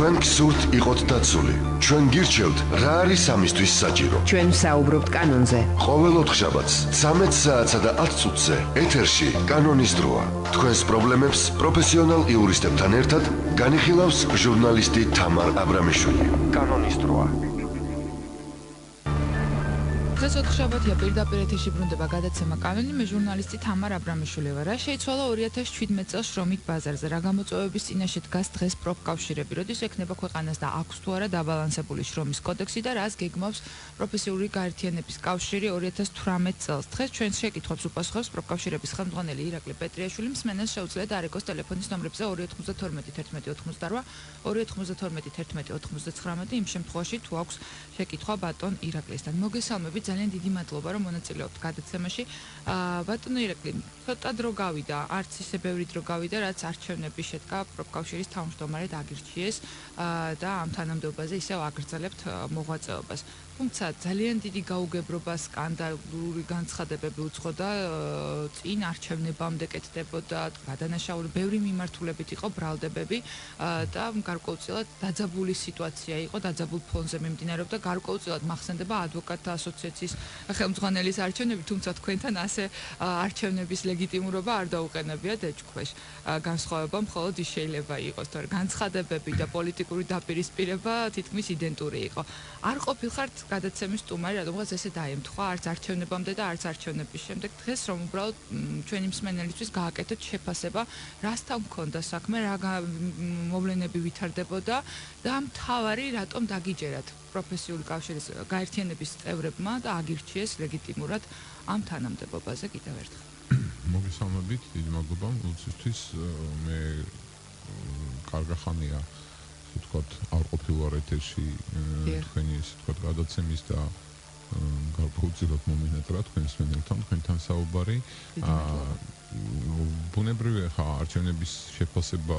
თქვენ გსურთ იყოთ დაცული. ჩვენ გირჩევთ რა არის ამისთვის საჭირო. ჩვენ ვსაუბრობთ კანონზე. ყოველ ოთხშაბათს 13 საათსა და 10 წუთზე ეთერში კანონის დროა. თქვენს პრობლემებს პროფესიონალ იურისტებთან ერთად განიხილავს ჟურნალისტი თამარ აბრამიშვილი. კანონის დროა. დღეს ოთხშაბათია პირდაპირ ეთერში ბრუნდება გადაცემა კანონი, მე ჟურნალისტი თამარ აბრამიშვილი ვარ. რა შეიცვალა 2017 წელს შრომით ბაზარზე, რა გამოწვევების წინაშე დგას დღეს პროფკავშირები, როდის ექნება ქვეყანას და აქვს თუ არა დაბალანსებული შრომის კოდექსი და რას გეგმავს პროფესიული გაერთიანების კავშირი 2018 წელს. დღეს ჩვენს შეკითხვებს უპასუხებს პროფკავშირების ხელმძღვანელი ირაკლი პეტრიაშვილი. მსმენელს შეუძლია დაარეკოს ტელეფონის ნომრებზე 292 11 88 292 იმ შემთხვევაში თუ აქვს შეკითხვა ბატონ ირაკლისთან. მოგესალმებით, ძალიან დიდი მადლობა რომ მონაწილეობთ გადაცემაში. ბატონო ირაკლი, ცოტა დრო გავიდა, არც ისე ბევრი დრო გავიდა, რაც არჩევნები შედგა პროფკავშირის თავმჯდომარედ აგირჩიეს და ამ თანამდებობაზე ისევ აგრძელებთ მოღვაწეობას. თუმცა ძალიან დიდი გაუგებრობა, სკანდალური განცხადებები უძღოდა წინ არჩევნებამდე კეთდებოდა, გადანაშაული ბევრი მიმართულებით იყო ბრალდებები და გარკვეულწილად დაძაბული სიტუაცია იყო, დაძაბულ ფონზე მიმდინარეობდა. გარკვეულწილად მახსენდება ადვოკატთა ასოციაციის ხელმძღვანელის არჩევნები, თუმცა თქვენთან ასე არჩევნების ლეგიტიმურობა არ დაუყენებიათ ეჭქვეშ. განსხვავება მხოლოდ ის შეიძლება იყოს, თორემ განცხადებები და პოლიტიკური დაპირისპირება თითქმის იდენტური იყო. არ ყოფილხართ გადაცემის სტუმარი, რადგანაც ესე დაემთხვა არც არჩევნებამდე და არც არჩევნების შემდეგ. დღეს რომ უბრალოდ ჩვენი მსმენელისთვის გააკეთოთ შეფასება, რასთან მქონდა საქმე, რა მოვლენები ვითარდებოდა და მთავარი რატომ დაგიჯერათ პროფესიული კავშირის გაერთიანების წევრებმა და აგირჩიეს ლეგიტიმურად ამ თანამდებობაზე კიდევ ერთხელ. მოგესალმებით, დიდი მადლობა ლუცისთვის. მე კარგი ხანია ვთქვათ, არ ყოფილვარ ეთერში თქვენი ესე ვთქვათ გადაცემის და გარკვეულწილად მომინატრა თქვენს მსმენელთან, თქვენთან საუბარი. ბუნებრივია ხა არჩევნების შეფასება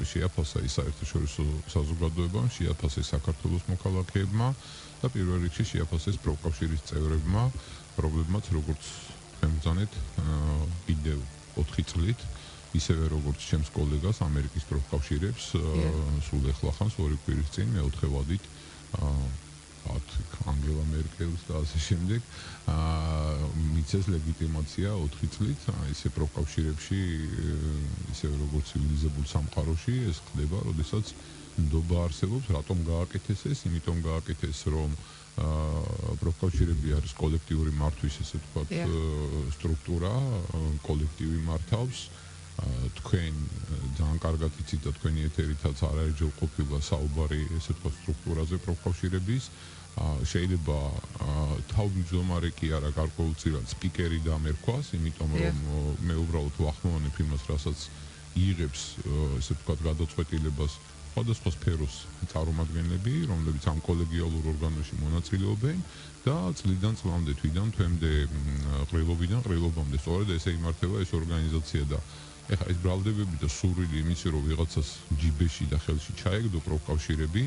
შეაფასა ის საერთაშორისო საზოგადოებამ, შეაფასეს საქართველოს მოქალაქეებმა და პირველ რიგში შეაფასეს პროფკავშირის წევრებმა, რომლებმაც როგორც თქვენ ბრძანეთ კიდევ 4 წლით ისევე როგორც ჩემს კოლეგას ამერიკის პროფკავშირებს სულ ეხლა ხანს 2 კვირის წინ მეოთხე ვადით ანგელა მერკელს და ასე შემდეგ მიცეს ლეგიტიმაცია 4 წლით ისე პროფკავშირებში ისევე როგორც ცივილიზებულ სამყაროში ეს ხდება, როდესაც ნდობა არსებობს, რატომ გააკეთეს ეს, იმიტომ გააკეთეს რომ პროფკავშირები არის კოლექტიური მართვის ესე ვთქვათ სტრუქტურა, კოლექტივი მართავს. თქვენ ძალიან კარგად იცით და თქვენი ეთერითაც არაერთხელ ყოფილა საუბარი ესე ვთქვათ სტრუქტურაზე პროფკავშირების. შეიძლება თავმჯდომარე კი არა გარკვეულწილად სპიკერი დამერქვას, იმიტომ რომ მე უბრალოდ ვახმოვანებ იმას, რასაც იღებს ესე ვთქვათ გადაწყვეტილებას სხვადასხვა სფეროს წარმომადგენლები, რომლებიც ამ კოლეგიალურ ორგანოში მონაწილეობენ და წლიდან წლამდე, თვიდან თვემდე, ყრილობიდან ყრილობამდე. სწორედ ესე იმართება ეს ორგანიზაცია და ეხლა ეს ბრალდებები და სურვილი იმისი, რომ ვიღაცას ჯიბეში და ხელში ჩაეგდო პროფკავშირები,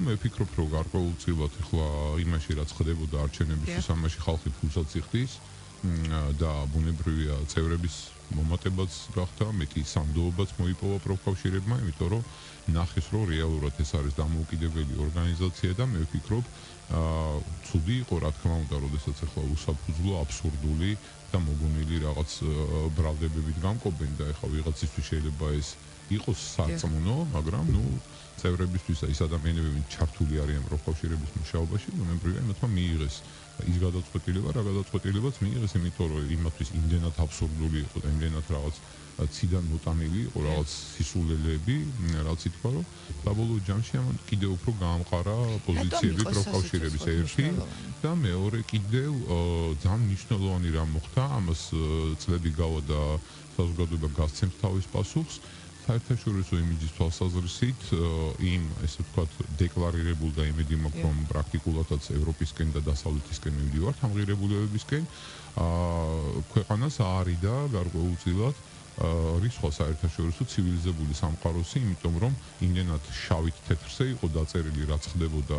მე ვფიქრობ, რომ გარკვეულწილად ეხლა იმაში რაც ხდებოდა არჩევნებისთვის, ამაში ხალხი ფულსაც იხდის და ბუნებრივია წევრების მომატებაც გახდა, მეტი სამდოობაც მოიპოვა პროფკავშირებმა, იმიტომ რომ ნახეს, რომ რეალურად ეს არის დამოუკიდებელი ორგანიზაცია და მე ვფიქრობ, ცუდი იყო, რა თქმა უნდა, როდესაც ეხლა უსაფუძვლო, აბსურდული და მოგონილი რაღაც ბრალდებებით გამკობენ და ეხლა ვიღაცისთვის შეიძლება ეს იყოს სარწმუნო, მაგრამ წევრებისთვის და ის ადამიანები ჩართული არიან პროფკავშირების მუშაობაში, ბუნებრივია იმათმა მიიღეს ის გადაწყვეტილება, რა გადაწყვეტილებაც მიიღეს, იმიტომ რომ იმათთვის იმდენად აბსურდული იყო და იმდენად რაღაც ციდან მოტანილი იყო რაღაც სისულელეები, რაც ითქვა, რომ საბოლოო ჯამში ამან კიდევ უფრო გაამყარა პოზიციები პროფკავშირების ერთი და მეორე კიდევ ძალიან მნიშვნელოვანი რამ მოხდა, ამას წლები გავა და საზოგადოება გასცემს თავის პასუხს. საერთაშორისო იმიჯის თვალსაზრისით იმ ესე ვთქვათ დეკლარირებულ და იმედი მაქვს რომ პრაქტიკულადაც ევროპისკენ და დასავლეთისკენ მივდივართ ამ ღირებულებებისკენ ქვეყანას არიდა გარკვეულწილად რის სხვა საერთაშორისო ცივილიზებული სამყაროსი, იმიტომ რომ იმდენად შავით თეთრზე იყო დაწერილი რაც ხდებოდა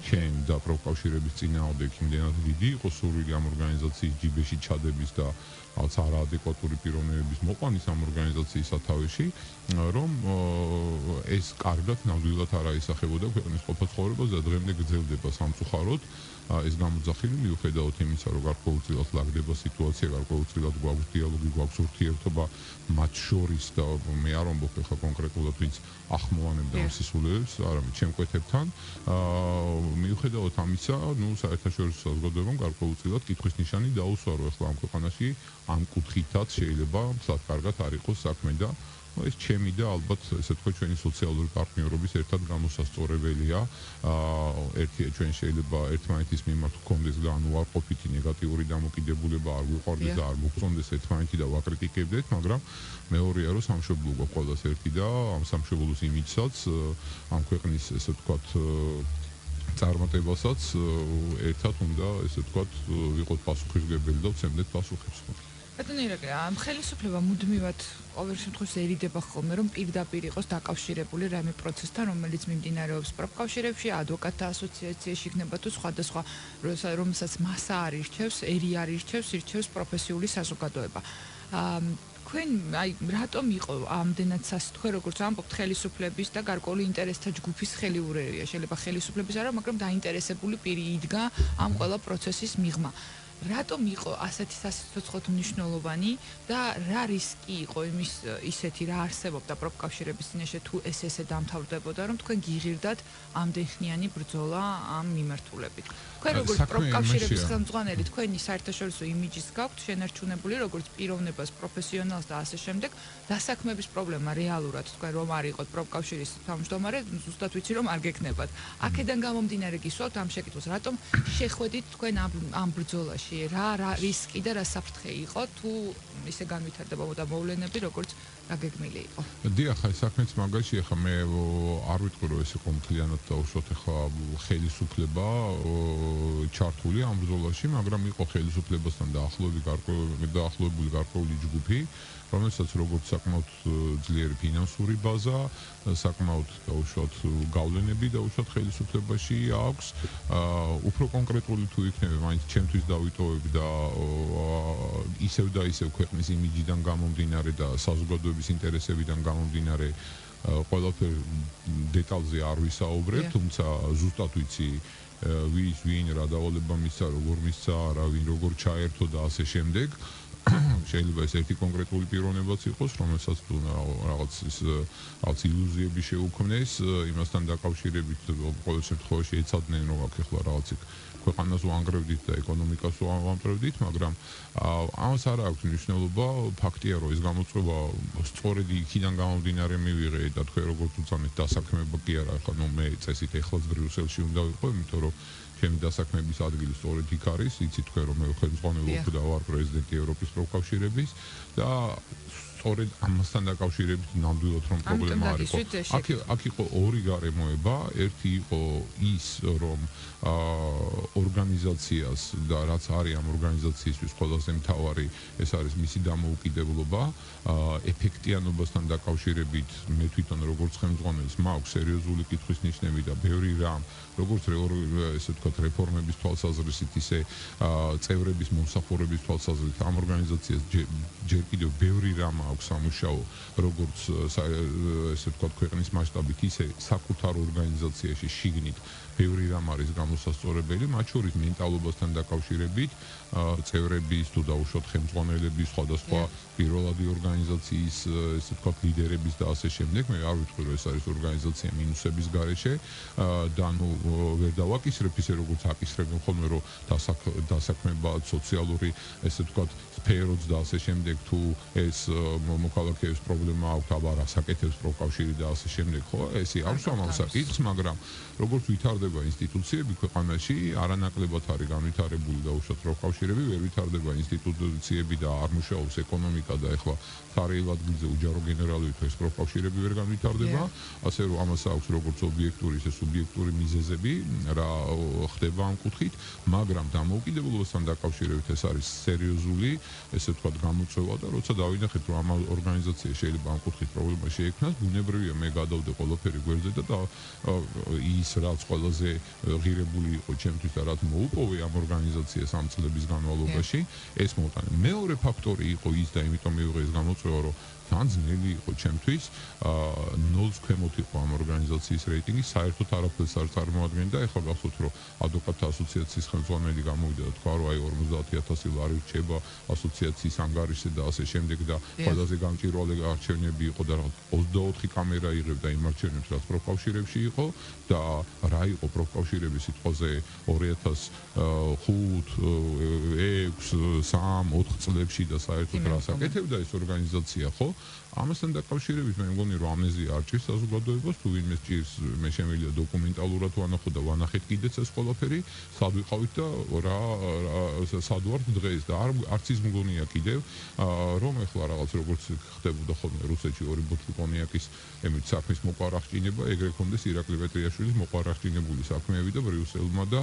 ჩემ და პროფკავშირების წინააღმდეგ, იმდენად დიდი იყო სურვილი ამ ორგანიზაციის ჯიბეში ჩადების და რაღაც არაადეკვატური პიროვნებების მოყვანის ამ ორგანიზაციის სათავეში, რომ ეს კარგად ნამდვილად არ აისახებოდა ქვეყნის ყოფა ცხოვრებას და დღემდე გრძელდება სამწუხაროდ ეს გამოძახილი მიუხედავად იმისა, რომ გარკვეულწილად ლაგდება სიტუაცია, გარკვეულწილად გვაქვს დიალოგი, გვაქვს ურთიერთობა მათ შორის და მე არ ვამბობ ხა კონკრეტულად ვინც ახმოვანებდა ამ სისულელებს, არამედ ჩემკვეთებთან. მიუხედავად ამისა, საერთაშორისო საზოგადოებამ გარკვეულწილად კითხვის ნიშანი დაუსვა, რომ ახლა ამ ქვეყანაში ამ კუთხითაც შეიძლება მსად კარგად არ იყოს საქმე და ეს ჩემი და ალბათ ესე თქვა ჩვენი სოციალური პარტნიორობის ერთად გამოსასწორებელია. ჩვენ შეიძლება ერთმანეთის მიმართ გქონდეს განუარყოფითი ნეგატიური დამოკიდებულება, არ გვიყვარდეს და არ მოგწონდეს ერთმანეთი და ვაკრიტიკებდეთ, მაგრამ მეორეა რომ სამშობლო გვაქვს ყველას ერთი და ამ სამშობლოს იმიჯსაც ამ ქვეყნის ესე ვთქვათ წარმატებასაც ერთად უნდა ესე ვთქვათ ვიყოთ პასუხისმგებელი და ვცემდეთ პასუხებს. ბატონო ირაკლი, ამ ხელისუფლება მუდმივად ყოველ შემთხვევაში ერიდება ხოლმე, რომ პირდაპირ იყოს დაკავშირებული რამე პროცესთან, რომელიც მიმდინარეობს პროფკავშირებში, ადვოკატთა ასოციაციაში იქნება თუ სხვადასხვა, რომელსაც მასა არ ირჩევს, ერი არ ირჩევს პროფესიული საზოგადოება. თქვენ რატომ იყო ამდენად თქვენ როგორც ამბობთ ხელისუფლების და გარკვეული ინტერესთა ჯგუფის ხელიურერია, შეიძლება ხელისუფლების არა, მაგრამ დაინტერესებული პირი იდგა ამ ყველა პროცესის მიღმა. რატომ იყო ასეთი სასიცოცხლოდ მნიშვნელოვანი და რა რისკი იყო იმის ისეთი რა არსებობდა პროფკავშირების წინაშე თუ ესე დამთავრდებოდა რომ თქვენ გიღირდათ ამდენხნიანი ბრძოლა ამ მიმართულებით. თქვენ როგორც პროფკავშირების ხელმძღვანელი თქვენი საერთაშორისო იმიჯის გაქვთ შენარჩუნებული როგორც პიროვნებას, პროფესიონალს და ასე შემდეგ, დასაქმების პრობლემა რეალურად თქვენ რომ არ იყოთ პროფკავშირის თავმჯდომარე, ზუსტად ვიცი რომ არ გექნებათ. აქედან გამომდინარე გისვათ ამ შეკითხვას, რატომ შეხვედით თქვენ ამ ბრძოლაში? რა რისკი და რა საფრთხე იყო თუ ისე განვითარდებოდა მოვლენები როგორც დაგეგმილი იყო. დიახ, აი საქმეც მაგაში ახლა მე არ ვიტყვი რომ ეს იყო მთლიანად დაუშვათ ახლა ხელისუფლება ჩართული ამ ბრძოლაში, მაგრამ იყო ხელისუფლებასთან დაახლოებული გარკვეული ჯგუფი, რომელსაც როგორც საკმაოდ ძლიერი ფინანსური ბაზა, საკმაოდ დაუშვათ გავლენები დაუშვათ ხელისუფლებაში აქვს. უფრო კონკრეტული თუ იქნება, მაინც ჩემთვის დავიტოვებ და ისევ და ისევ ქვეყნის იმიჯიდან გამომდინარე და საზოგადოების ინტერესებიდან გამომდინარე ყველაფერ დეტალზე არ ვისაუბრებ, თუმცა ზუსტად ვიცი ვინ რა დავალება მისცა, როგორ მისცა, ვინ როგორ ჩაერთო და ასე შემდეგ. შეიძლება ეს ერთი კონკრეტული პიროვნებაც იყოს, რომელსაც თუ რაღაც ილუზიები შეუქმნეს, იმასთან დაკავშირებით ყოველ შემთხვევაში ეცადნენ რომ აქ ახლა რაღაც ქვეყანას ვანგრევდით და ეკონომიკას ვამპრევდით, მაგრამ ამას არ აქვს მნიშვნელობა, ფაქტია რომ ეს გამოწვევა სწორედ იქიდან გამომდინარე მივიღე და თქვენ როგორც უწამეთ დასაქმება კი არა, ახლა მე წესით ეხლაც ბრიუსელში უნდა ვიყო, იმიტომ რომ ჩემი დასაქმების ადგილი სწორედ იქ არის, იცით თქვენ რომ მე ხელმძღვანელი და ვარ პრეზიდენტი ევროპის პროფკავშირების და სწორედ ამასთან დაკავშირებით ნამდვილად რომ პრობლემა არ იყო. აქ იყო ორი გარემოება, ერთი იყო ის რომ ორგანიზაციას და რაც არის ამ ორგანიზაციისთვის ყველაზე მთავარი, ეს არის მისი დამოუკიდებლობა, ეფექტიანობასთან დაკავშირებით მე თვითონ როგორც ხელმძღვანელის მაქვს სერიოზული კითხვის ნიშნები და ბევრი რამ, როგორც ესე ვთქვათ რეფორმების თვალსაზრისით, ისე წევრების მომსახურების თვალსაზრისით ამ ორგანიზაციას ჯერ კიდევ ბევრი რამ აქვს სამუშაო, როგორც ესე ვთქვათ ქვეყნის მასშტაბით, ისე საკუთარ ორგანიზაციაში შიგნით ბევრი რამ არის გამოსასწორებელი, მათ შორის მენტალობასთან დაკავშირებით, წევრების თუ დაუშვათ ხელმძღვანელების, სხვადასხვა პირველადი ორგანიზაციის ესე ვთქვათ ლიდერების და ასე შემდეგ. მე არ ვიტყვი რომ ეს არის ორგანიზაცია მინუსების გარეშე და ვერ დავაკისრებ ისე როგორც აკისრებენ ხოლმე რომ დასაქმება სოციალური ესე ვთქვათ სფეროც და ასე შემდეგ თუ ეს მოქალაქეების პრობლემა აქვს, აბა რასაკეთებს პროფკავშირი და ასე შემდეგ, ხო? ესე არ ვსვამ საკითხს, მაგრამ როგორც ვითარდება ინსტიტუციები ქვეყანაში, არანაკლებად არის განვითარებული და უშუალოდ პროფკავშირები, ვერ ვითარდება ინსტიტუციები და არ მუშაობს ეკონომიკა და ეხლა თარეილ ადგილზე უჯარო გენერალობით ეს პროფკავშირები ვერ განვითარდება, ასე რომ ამას აქვს როგორც ობიექტური, ისე სუბიექტური მიზეზები, რა ხდება ამ კუთხით, მაგრამ დამოუკიდებლობასთან დაკავშირებით ეს არის სერიოზული, ესე ვთქვათ, გამოწვევა და როცა დავინახეთ რომ ამ ორგანიზაციაში შეიძლება ამ კუთხით პრობლემა შეექმნას, ბუნებრივია მე გადავდე ყველაფერი გვერდზე და ის რაც ყველაზე ღირებული იყო ჩემთვის და რაც მოუპოვე ამ ორგანიზაციას ამ წლების განმავლობაში, ეს მოვტანე. მეორე ფაქტორი იყო ის და იმიტომ მივიღე ეს გამოწვევა, რომ თან ძნელი იყო ჩემთვის. 0-ს ქვემოთ იყო ამ ორგანიზაციის რეიტინგი, საერთოდ არაფერს არ წარმოადგენდა. ეხლა გახსოვთ, რომ ადვოკატთა ასოციაციის ხელმძღვანელი გამოვიდა და თქვა, რომ აი 50,000 ლარი რჩება ასოციაციის ანგარიშზე და ასე შემდეგ და ყველაზე გამჭვირვალე არჩევნები იყო და 24 კამერა იღებდა იმ არჩევნებს, რაც პროფკავშირებში იყო და რა იყო პროფკავშირების სიტყვაზე 2005, 6, 3, 4 წლებში და საერთოდ რას აკეთებდა ეს ორგანიზაცია, ხო? ამასთან დაკავშირებით მე მგონი რომ ამნეზია არ ჭირს საზოგადოებას, თუ ვინმე ჭირს, მე შემიძლია დოკუმენტალურად ვანახო და ვანახეთ კიდეც ეს ყველაფერი, სად ვიყავით და რა სად ვართ დღეს და არც ის მგონია კიდევ, რომ ეხლა რაღაც როგორც ხდებოდა ხოლმე რუსეთში 2 ბოთლი კონიაკის ემით საქმის მოყარახჭინება, ეგრე ქონდეს ირაკლი პეტრიაშვილის მოყარახჭინებული საქმეები და ბრიუსელმა და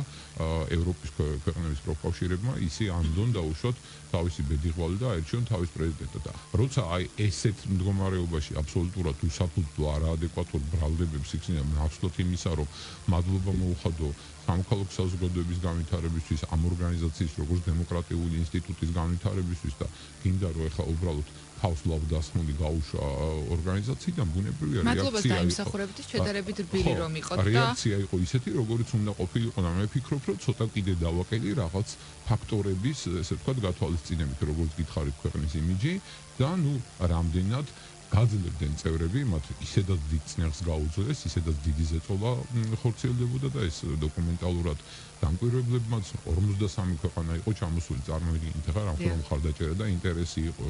ევროპის ქვეყნების პროფკავშირებმა ისი ანდონ დაუშვათ თავისი ბედიღვალი და აერჩიონ თავის პრეზიდენტად და როცა აი ესეთ მდგომარეობაში აბსოლუტურად უსაფუძვლო არაადეკვატურ ბრალდებებს იქნება ნაცვლად იმისა, რომ მადლობა მოუხადო სამოქალაქო საზოგადოების განვითარებისთვის, ამ ორგანიზაციის როგორც დემოკრატიული ინსტიტუტის განვითარებისთვის და გინდა რომ ეხლა უბრალოდ თავს ლავდასმული გაუშვა ორგანიზაციიდან ბუნებრივია მადლობას დაიმსახურებთ შედარებით რბილი რომ იყოთ და რეაქცია იყო ისეთი როგორც უნდა ყოფილიყო და მე ვფიქრობ რომ ცოტა კიდე დავაკელი რაღაც ფაქტორების ესე ვთქვათ გათვალისწინებით როგორც გითხარით ქვეყნის იმიჯი და ნუ რამდენად გაძლევდნენ წევრები, მათ ისედაც დიდ წნეხს გაუძლეს, ისედაც დიდი ზეწოლა ხორციელდებოდა და ეს დოკუმენტალურად დამკვირვებლებმაც 53 ქვეყანა იყო ჩამოსული. წარმოიდგინეთ ახლა რა მხარდაჭერა და ინტერესი იყო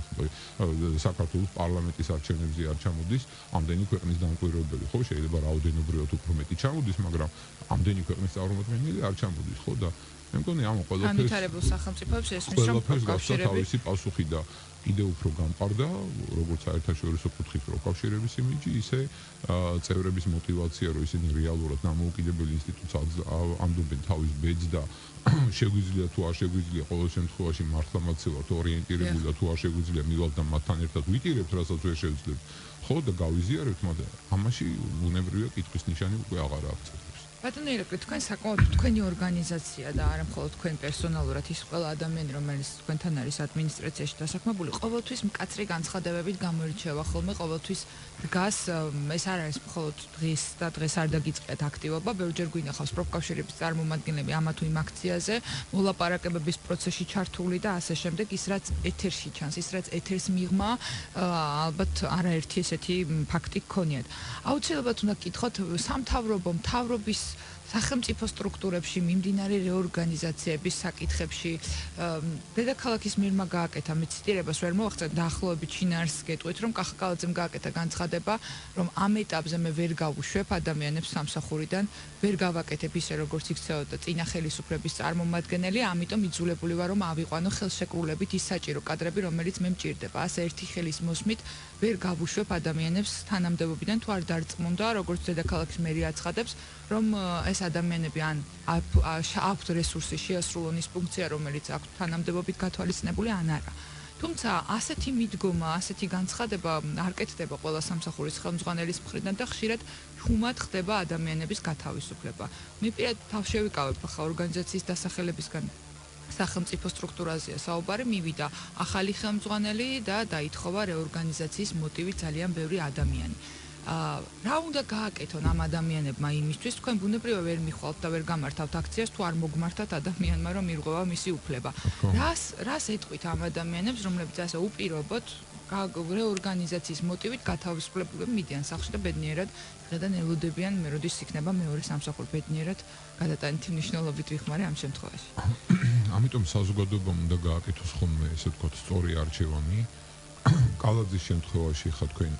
საქართველოს პარლამენტის არჩევნებზე არ ჩამოდის ამდენი ქვეყნის დამკვირვებელი, ხო, შეიძლება რაოდენობრივად უფრო მეტი ჩამოდის, მაგრამ ამდენი ქვეყნის წარმომადგენელი არ ჩამოდის, ხო და მე მგონი ამ ყველაფერს განვითარებულ სახელმწიფოებს ესმის რომ პროფკავშირები თავისი პასუხი და კიდევ უფრო გამყარდა, როგორც საერთაშორისო კუთხით პროფკავშირების იმიჯი, ისე წევრების мотиваცია, რომ ისინი რეალურად დამოუკიდებელი ინსტიტუტს ამდობენ თავის ბედს და შეგვიძლია თუ არ შეგვიძლია ყოველ შემთხვევაში მართლამაცევართ ორიენტირებული და თუ არ შეგვიძლია მივალთ და მათთან ერთად ვიტირებთ, რასაც ვერ შევძლებთ, ხო და გავიზიარებთ, მაგრამ ამაში ბუნებრივია კითხვის ნიშანი უკვე აღარ აღწევს. ბატონო ირაკლი, თქვენ საკმაოდ თქვენი ორგანიზაცია და არა მხოლოდ თქვენ პერსონალურად ის ყველა ადამიანი, რომელიც თქვენთან არის ადმინისტრაციაში დასაქმებული, ყოველთვის მკაცრი განცხადებებით გამოირჩევა ხოლმე, ყოველთვის დგას, ეს არ არის მხოლოდ დღის და დღეს არ დაგიწყიათ აქტივობა, ბევრჯერ გვინახავს პროფკავშირების წარმომადგენლები ამა თუ იმ აქციაზე, მოლაპარაკებების პროცესში ჩართული და ასე შემდეგ, ის რაც ეთერში ჩანს, ის რაც ეთერს მიღმა, ალბათ არაერთი ესეთი ფაქტი გქონიათ. აუცილებლად უნდა გკითხოთ სამთავრობო მთავრობის სახელმწიფო სტრუქტურებში მიმდინარე რეორგანიზაციების საკითხებში დედაქალაქის მიღმა გააკეთა მეციტირებას ვერ მოვახცეთ დაახლოებით შინაარს გეტყვით რომ კახაკალაძემ გააკეთა განცხადება რომ ამ ეტაპზე მე ვერ გავუშვებ ადამიანებს სამსახურიდან ვერ გავაკეთებ ისე როგორც იქცეოდა წინა ხელისუფლების წარმომადგენელი ამიტომ იძულებული ვარ რომ ავიყვანო ხელშეკრულებით ის საჭირო კადრები რომელიც მე მჭირდება ასე ერთი ხელის მოსმით ვერ გავუშვებ ადამიანებს თანამდებობიდან თუ არ დარწმუნდა როგორც დედაქალაქის მერი აცხადებს რომ ეს ადამიანები ან აქვთ რესურსი შეასრულონ ის ფუნქცია რომელიც აქვთ თანამდებობით გათვალისწინებული ან არა. თუმცა ასეთი მიდგომა, ასეთი განცხადება არ კეთდება ყველა სამსახურის ხელმძღვანელის მხრიდან და ხშირად ხუმად ხდება ადამიანების გათავისუფლება. მე პირადად თავშევიკავებ ახლა ორგანიზაციის დასახელებისგან სახელმწიფო სტრუქტურაზეა საუბარი, მივიდა ახალი ხელმძღვანელი და დაითხოვა რეორგანიზაციის მოტივი ძალიან ბევრი ადამიანი. რა უნდა გააკეთონ ამ ადამიანებმა იმისთვის, თქვენ ბუნებრივად ვერ მიხვალთ და ვერ გამართავთ აქციას, თუ არ მოგმართათ ადამიანმა, რომ ირღვევა მისი უფლება. რას ეტყვით ამ ადამიანებს, რომლებიც ასე უპირობოდ რეორგანიზაციის მოტივით გათავისუფლებული მიდიან სახლში და ბედნიერად დღედან ელოდებიან მე როდის იქნება მეორე სამსახური ბედნიერად გადატანითი მნიშვნელობით ვიხმარე ამ შემთხვევაში. ამიტომ საზოგადოებამ უნდა გააკეთოს ხოლმე ესე ვთქვათ სწორი არჩევანი. კალაძის შემთხვევაში ხა თქვენ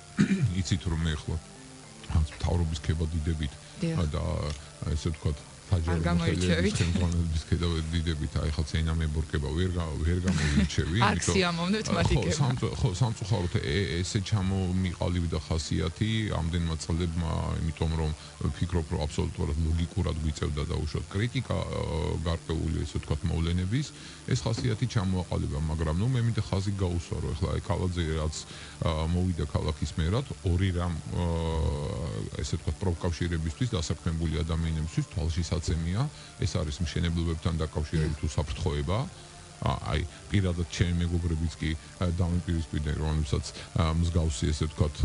იცით რომ მე ახლა მთავრობის ქებადიდებით და ესე ვთქვათ გამოირჩევით ხელმძღვანელობის ქებადიდებით აი ხა ცენა მებორკება ვერ გამოირჩევი აქცია მომდეთ მათიკება ხო სამწუხაროდ ესე ჩამომიყალიბდა ხასიათი ამდენმა წლებმა იმიტომ რომ ვფიქრობ რომ აბსოლუტურად ლოგიკურად გვიწევდა და უშუალოდ კრიტიკა გარკვეული ესე ვთქვათ მოვლენების ეს ხასიათი ჩამოაყალიბა მაგრამ ნუ მე მინდა ხაზი გაუსვა რომ ახლა აი კალაძე რაც მოვიდა ქალაქის მერად ორი რამ ესე ვთქვათ პროფკავშირებისთვის დასაქმებული ადამიანებისთვის თვალში საცემია ეს არის მშენებლობებთან დაკავშირებით უსაფრთხოება აი პირადად ჩემი მეგობრებიც კი დამიპირისპირდნენ, რომელსაც მსგავსი ესე ვთქვათ,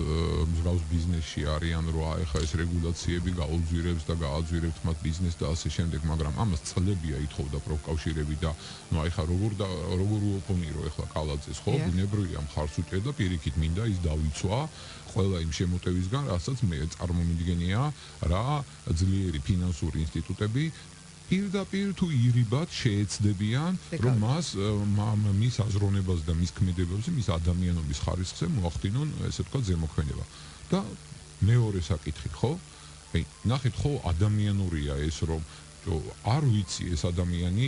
მსგავს ბიზნესში არიან, რომ ეხა ეს რეგულაციები გაუძვირებს და გააძვირებთ მათ ბიზნესს და ასე შემდეგ, მაგრამ ამას წლებია ითხოვდა პროფკავშირები და ნუ ეხა როგორ უოპონირო ეხლა კალაძეს, ხო? ბუნებრივია მხარს უჭერდა და პირიქით მინდა ის დავიცვა ყველა იმ შემოტევისგან, რასაც მე წარმომიდგენია რა ძლიერი ფინანსური ინსტიტუტები პირდაპირ თუ ირიბად შეეცდებიან, რომ მის აზროვნებას და მის ქმედებებზე, მის ადამიანობის ხარისხზე მოახდინონ, ესე ვთქვათ, ზემოქმედება. და მეორე საკითხი, ხო? ნახეთ, ხო, ადამიანურია ეს, რომ არ ვიცი ეს ადამიანი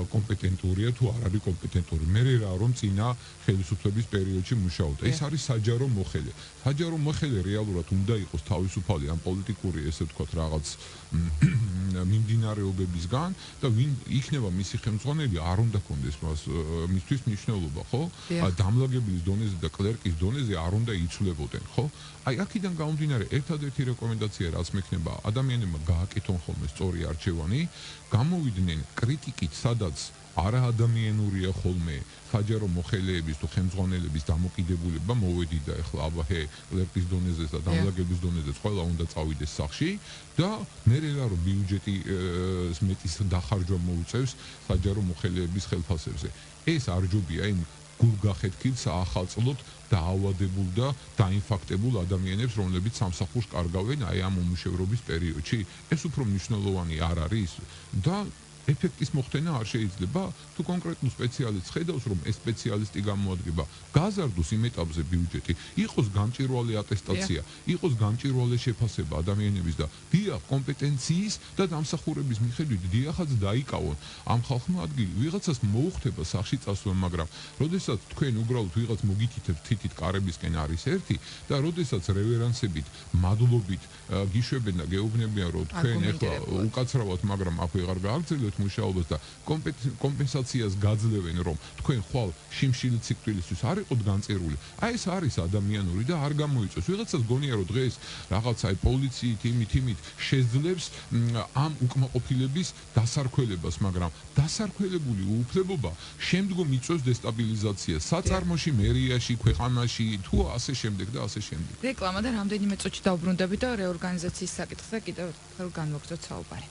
კომპეტენტურია თუ არ არის კომპეტენტური. მე რა რომ წინა ხელისუფლების პერიოდში მუშაობდა. ეს არის საჯარო მოხელე. საჯარო მოხელე რეალურად უნდა იყოს თავისუფალი ან პოლიტიკური, ესე ვთქვათ, რაღაც მიმდინარეობებისგან და ვინ იქნება მისი ხელმძღვანელი, არ უნდა კონდეს მისთვის მნიშვნელობა, ხო? დამლაგების დონეზე და კლერკის დონეზე არ უნდა იცვლებოდნენ, ხო? აი აქედან გამომდინარე, ერთადერთი რეკომენდაცია, რაც მექნება, ადამიანებმა გააკეთონ ხოლმე სწორი არჩევანი, გამოვიდნენ კრიტიკით, სადაც არაადამიანურია ხოლმე საჯარო მოხელეების თუ ხელმძღვანელების დამოკიდებულება მოვედიდა ახლა აბა კლერკის დონეზე და დამლაგების დონეზე ყველა უნდა წავიდეს სახლში და მე რა რომ ბიუჯეტის მეტის დახარჯვა მოუწევს საჯარო მოხელეების ხელფასებზე. ეს არ ჯობია იმ გულგახეთქილ საახალწლოდ დაავადებულ და დაინფაქტებულ ადამიანებს, რომლებიც სამსახურს კარგავენ აი ამ უმუშევრობის პერიოდში. ეს უფრო მნიშვნელოვანი არ არის და ეფექტის მოხდენა არ შეიძლება თუ კონკრეტულ სპეციალისტს ხედავს, რომ ეს სპეციალისტი გამოადგება გაზარდოს იმ ეტაპზე ბიუჯეტი, იყოს გამჭვირვალე ატესტაცია, იყოს გამჭვირვალე შეფასება ადამიანების და დიახ კომპეტენციის და დამსახურების მიხედვით დიახაც დაიკავონ ამ ხალხმა ადგილი. ვიღაცას მოუხდება სახში წასვლა, მაგრამ როდესაც თქვენ უბრალოდ ვიღაც მოგითითებთ თითით კარებისკენ არის ერთი და როდესაც რევერანსებით, მადლობით გიშვებენ და გეუბნებიან, რომ თქვენ ეხლა უკაცრავად, მაგრამ აქ ვეღარ გააგრძელებთ მუშაობას და კომპენსაციას გაძლევენ, რომ თქვენ ხვალ შიმშილი ციკლისთვის არ იყოთ განწერული. აი ეს არის ადამიანური და არ გამოიწვევს. ვიღაცას გონია, რომ დღეს რაღაც აი პოლიციით იმით შეძლებს ამ უკმაყოფილების დასარქველებას, მაგრამ დასარქველებული უუფლებობა შემდგომ იწვევს დესტაბილიზაციას საწარმოში, მერიაში, ქვეყანაში თუ ასე შემდეგ და ასე შემდეგ. რეკლამა და რამდენიმე წუთში დავბრუნდები და რეორგანიზაციის საკითხზე კიდევ განვაგრძოთ საუბარი.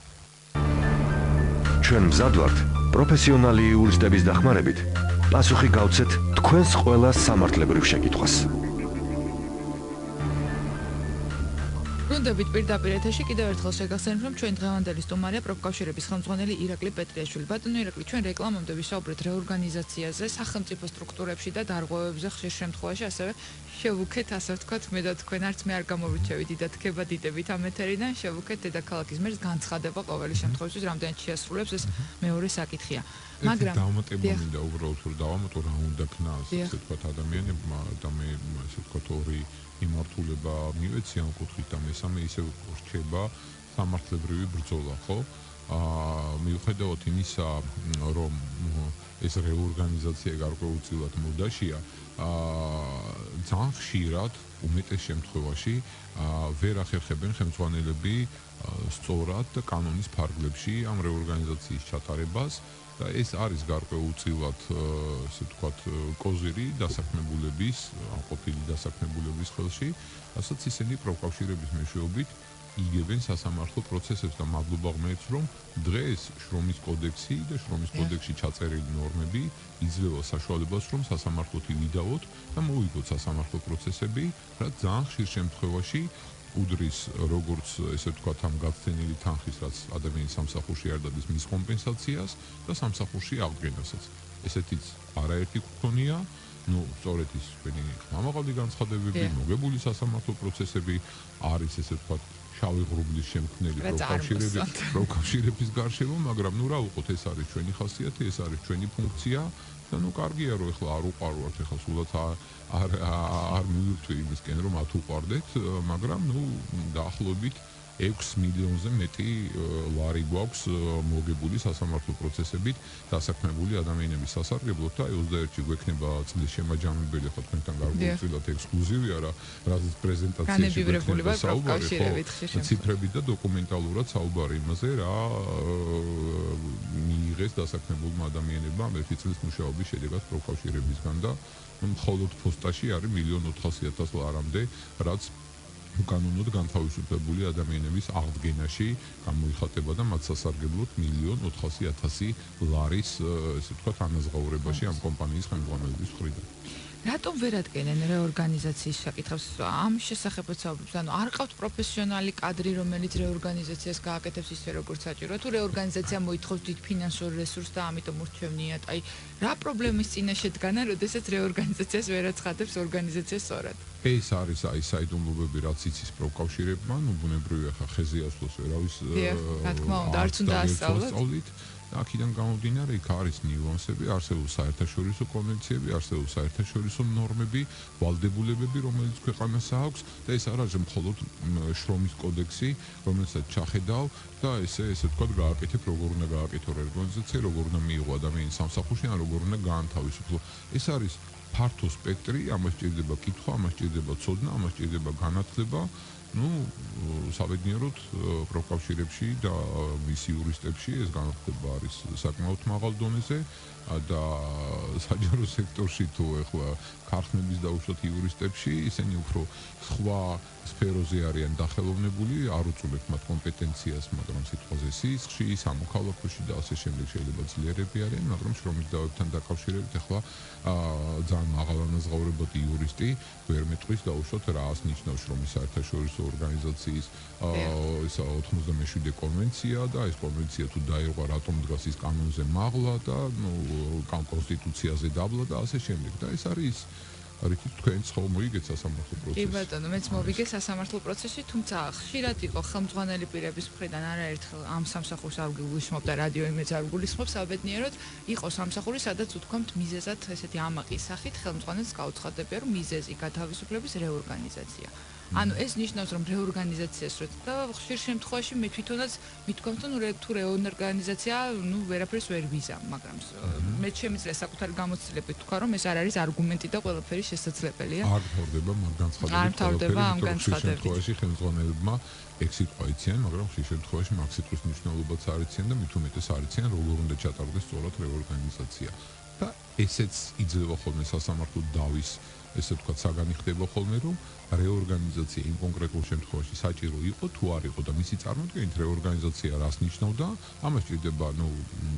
ჩვენ მზად ვართ პროფესიონალი იურისტების დახმარებით პასუხი გავცეთ თქვენს ყველა სამართლებრივ შეკითხვას. ბრუნდებით პირდაპირ ეთერში კიდევ ერთხელ შეგახსენებ, რომ ჩვენ დღევანდელი სტუმარია პროფკავშირების ხელმძღვანელი ირაკლი პეტრიაშვილი. ბატონო ირაკლი, ჩვენ რეკლამამდე ვისაუბრეთ რეორგანიზაციაზე, სახელმწიფო სტრუქტურებში და დარღვევებზე ხშირ შემთხვევაში, ასევე შევუქეთ, ასე ვთქვათ, მე და თქვენ არც მე არ გამოვირჩევით დიდად ქება დიდებით ამ ეთერიდან, შევუქეთ დედაქალაქის მერს განცხადება ყოველი შემთხვევაში, რამდენად შეასრულებს ეს მეორე საკითხია. მაგრამ დავამატება მინდა უბრალოდ რომ დავამატო რა უნდა ქნას, ასე ვთქვათ, ადამიანებმა და მე ასე ვთქვათ ორი იმართულება მივეცი ამ კუთხით და მესამე ისევ რჩება სამართლებრივი ბრძოლა, ხო? მიუხედავად იმისა, რომ ეს რეორგანიზაცია გარკვეულწილად მოდაშია, ძალიან ხშირად უმეტეს შემთხვევაში ვერ ახერხებენ ხელმძღვანელები სწორად და კანონის ფარგლებში ამ რეორგანიზაციის ჩატარებას და ეს არის გარკვეულწილად, ასე ვთქვათ, კოზირი დასაქმებულების, ან ყოფილი დასაქმებულების ხელში, რასაც ისინი პროფკავშირების მეშვეობით იგებენ სასამართლო პროცესებს და მადლობა ღმერთს, რომ დღეს შრომის კოდექსი და შრომის კოდექსში ჩაწერილი ნორმები იძლევა საშუალებას, რომ სასამართლოთ ივიდაოთ და მოვიგოთ სასამართლო პროცესები, რაც ძალიან ხშირ შემთხვევაში უდრის როგორც ესე ვთქვათ ამ გაცდენილი თანხის, რაც ადამიანის სამსახურში არ დადის მის კომპენსაციას და სამსახურში აღდგენასაც. ესეთიც არაერთი გქონია, სწორედ ის ჩვენი მამაყალდი განცხადებები, მოგებული სასამართლო პროცესები არის ესე ვთქვათ შავი ღრუბლის შემქმნელი პროფკავშირების გარშემო, მაგრამ რა ვუყოთ, ეს არის ჩვენი ხასიათი, ეს არის ჩვენი ფუნქცია და კარგია რომ ეხლა არ უყარვართ, ეხლა სულაც არ მივირთვი იმისკენ რომ ათ უყარდეთ, მაგრამ დაახლოებით 6 მილიონზე მეტი ლარი გვაქვს მოგებული სასამართლო პროცესებით დასაქმებული ადამიანების სასარგებლოდ და 21-ში გვექნება წლის შემაჯამებელი ხო თქვენთან გარკვეულწილად ექსკლუზივია რაც პრეზენტაციაში განებივრებული ვარ პროფკავშირებით ციფრებით და დოკუმენტალურად საუბარი იმაზე რა მიიღეს დასაქმებულმა ადამიანებმა მეხი წლის მუშაობის შედეგად პროფკავშირებისგან და მხოლოდ ფოსტაში არის 1.400.000 ლარამდე რაც უკანონოდ განთავისუფლებული ადამიანების აღდგენაში გამოიხატება და მათ სასარგებლოდ 1.400.000 ლარის ესე ვთქვათ ანაზღაურებაში ამ კომპანიის ხელმძღვანელობის მხრიდან. რატომ ვერ ადგენენ რეორგანიზაციის საკითხებს? ამის შესახებაც საუბრობთ, ანუ არ ყავთ პროფესიონალი კადრი, რომელიც რეორგანიზაციას გააკეთებს ისე როგორც საჭიროა, თუ რეორგანიზაცია მოითხოვს დიდ ფინანსურ რესურსს და ამიტომ ურჩევნიათ. აი, რა პრობლემის წინაშე დგანა, როდესაც რეორგანიზაციას ვერ აცხადებს ორგანიზაცია სწორად? ეს არის აი საიდუმლოებები, რაც იცის პროფკავშირებმა, ნუ ბუნებრივია ხა ხეზე ასვლას ვერავის რა თქმა უნდა, არც უნდა ასწავლოთ. აქედან გამომდინარე, იქ არის ნიუანსები, არსებობს საერთაშორისო კონვენციები, არსებობს საერთაშორისო ნორმები, ვალდებულებები, რომელიც ქვეყანას აქვს და ეს არ არის მხოლოდ შრომის კოდექსი, რომელსაც ჩახედავ და ესე ვთქვათ, გააკეთებ, როგორ უნდა გააკეთო ორგანიზაცია, როგორ უნდა მიიღო ადამიანის სამსახურში, ან როგორ უნდა გაანთავისუფლო. ეს არის ფართო სპექტრი, ამას სჭირდება კითხვა, ამას სჭირდება ცოდნა, ამას სჭირდება განათლება. Ну, საბედნიეროდ პროფკავშირებში და მის იურისტებში ეს განათლება არის საკმაოდ მაღალ დონეზე და საჯარო სექტორში თუ ეხლა ქარხნების დაუშვათ იურისტებში ისინი უფრო სხვა სფეროზე არიან დახელოვნებული, არ უწულებთ მათ კომპეტენციას, მაგრამ სიტყვაზე სისხლში, სამოქალაქოში და ასე შემდეგ შეიძლება ძლიერები არიან, მაგრამ შრომის დავებთან დაკავშირებით ეხლა ძალიან მაღალ ანაზღაურებადი იურისტი ვერ მეტყვის დაუშვათ რას ნიშნავს შრომის საერთაშორისო ორგანიზაციის ისა 97 კონვენცია და ეს კონვენცია თუ დაიღვა რატომ დგას ის კანონზე მაღლა და კონსტიტუციაზე დაბლა და ასე შემდეგ და ეს არის რითიც თქვენც ხო მოიგეთ სასამართლო პროცესი. კი ბატონო, მეც მოვიგე სასამართლო პროცესში, თუმცა ხშირად იყო ხელმძღვანელი პირების მხრიდან არაერთხელ ამ სამსახურს არ გულისხმობდა რადიო იმედს არ გულისხმობს საბედნიეროდ, იყო სამსახური, სადაც უთქვამთ მიზეზად ესეთი ამაყის სახით ხელმძღვანელს გაუცხადებია, რომ მიზეზი გათავისუფლების რეორგანიზაცია. ანუ ეს ნიშნავს, რომ რეორგანიზაციას რო და ხშირ შემთხვევაში მე თვითონაც მithქვამთ, რომ თუ რეორგანიზაცია, ნუ ვერაფერს ვერ ვიზამ, მაგრამ მე შემიძლია საკუთარი გამოცდილებით თქვა, რომ ეს არ არის არგუმენტი და ყველაფერი შესაძლებელია. არ მთავრდება მაგ განცხადებით. არ მთავრდება ამ განცხადებით. შემთხვევაში ხელმძღვანელებმა ეგ სიტყვა იციან, მაგრამ ხშირ შემთხვევაში მაგ სიტყვის მნიშვნელობაც არ იციან და მით უმეტეს არ იციან, როგორ უნდა ჩატარდეს სწორად რეორგანიზაცია. და ესეც იძლევა ხოლმე სასამართლო დავის ესე ვთქვათ, საგანი ხდება ხოლმე, რომ რეორგანიზაცია იმ კონკრეტულ შემთხვევაში საჭირო იყო თუ არ იყო და მისი წარმოდგენით რეორგანიზაცია რას ნიშნავდა, ამას ჭირდება,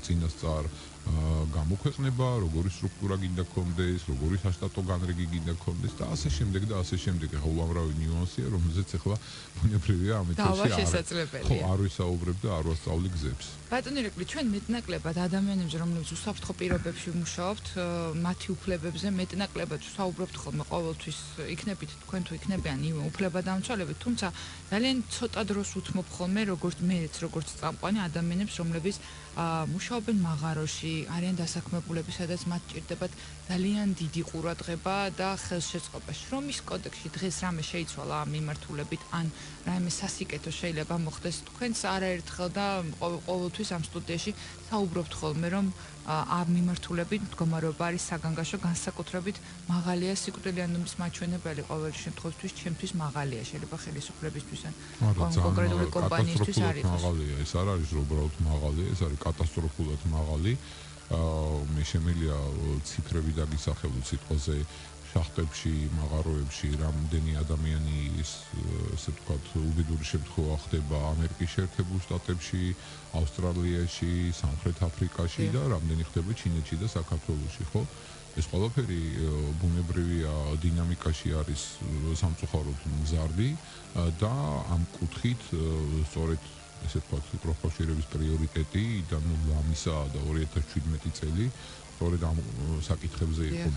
წინასწარ გამოქვეყნება, როგორი სტრუქტურა გინდა გქონდეს, როგორი საშტატო განრიგი გინდა გქონდეს და ასე შემდეგ და ასე შემდეგ. ახლა უამრავი ნიუანსია, რომელზეც ახლა ბუნებრივია ამ ეთერში არ ვისაუბრებ და არ ვასწავლი გზებს. ბატონო ირაკლი, ჩვენ მეტნაკლებად ადამიანებს, რომლებიც უსაფრთხო პირობებში მუშაობთ, მათი უფლებებზე მეტნაკლებად ვსაუბრობთ ხოლმე ყოველთვის, იქნებით თქვენ თუ იქნებიან იმ უფლებადამცველებით, თუმცა ძალიან ცოტა დროს უთმობ ხოლმე, როგორც მეც, როგორც წამყვანი ადამიანებს, რომლებიც მუშაობენ მაღაროში, არიან დასაქმებულები, სადაც მათ ჭირდებათ ძალიან დიდი ყურადღება და ხელშეწყობა. შრომის კოდექსში დღეს რამე შეიცვალა ამ მიმართულებით, ან რაიმე სასიკეთო შეიძლება მოხდეს, თქვენს არაერთხელ და ყოველთვის ამ სტუდიაში საუბრობთ ხოლმე, რომ ამ მიმართულებით მდგომარეობა არის საგანგაშო, განსაკუთრებით მაღალია სიკვდილიანობის მაჩვენებელი ყოველ შემთხვევაში ჩემთვის მაღალია, შეიძლება ხელისუფლებისთვის ან კონკრეტული კომპანიისთვის არ იყოს. მაღალია, ეს არ არის უბრალოდ მაღალია, ეს არის კატასტროფულად მაღალი. მე შემიძლია ციფრები დაგისახელოთ სიტყვაზე შახტებში, მაღაროებში, რამდენი ადამიანი ესე ვთქვათ, უბედური შემთხვევა ხდება ამერიკის შეერთებულ შტატებში, ავსტრალიაში, სამხრეთ აფრიკაში და რამდენი ხდება ჩინეთში და საქართველოში, ხო? ეს ყველაფერი ბუნებრივია დინამიკაში არის სამწუხაროდ მზარდი და ამ კუთხით სწორედ ესე ვთქვათ, პროფკავშირების პრიორიტეტი და ლამისა და 2017 წელი სწორედ ამ საკითხებზე იყო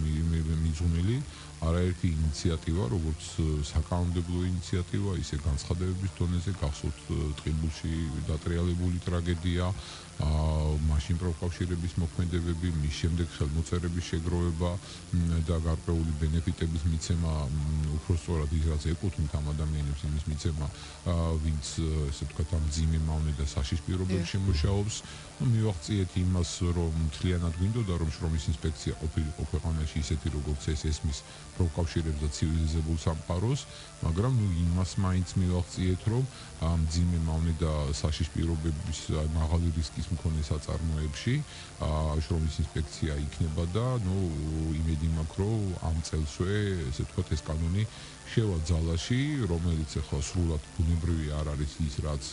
მიძღვნილი არაერთი ინიციატივა, როგორც საკანონმდებლო ინიციატივა, ისე განცხადებების დონეზე, გახსოვთ ტყიბულში დატრიალებული ტრაგედია, მაშინ პროფკავშირების მოქმედებები, მის შემდეგ ხელმოწერების შეგროვება და გარკვეული ბენეფიტების მიცემა, უფრო სწორად ის რაც ეკუთვნით ამ ადამიანებს, იმის მიცემა, ვინც ესე ვთქვათ ამ მძიმე მავნე და საშიშ პირობებში მუშაობს. მივაღწიეთ იმას, რომ მთლიანად გვინდოდა, რომ შრომის ინსპექცია ყოფილიყო ქვეყანაში ისეთი, როგორც ეს ესმის პროფკავშირებს და ცივილიზებულ სამყაროს, მაგრამ იმას მაინც მივაღწიეთ, რომ მძიმე მავნე და საშიშ პირობების მაღალი რისკის მქონე საწარმოებში შრომის ინსპექცია იქნება და იმედი მაქვს, რომ ამ წელსვე, ესე ვთქვათ, ეს კანონი შევა ძალაში, რომელიც ახლა სრულად ბუნებრივი არ არის ის, რაც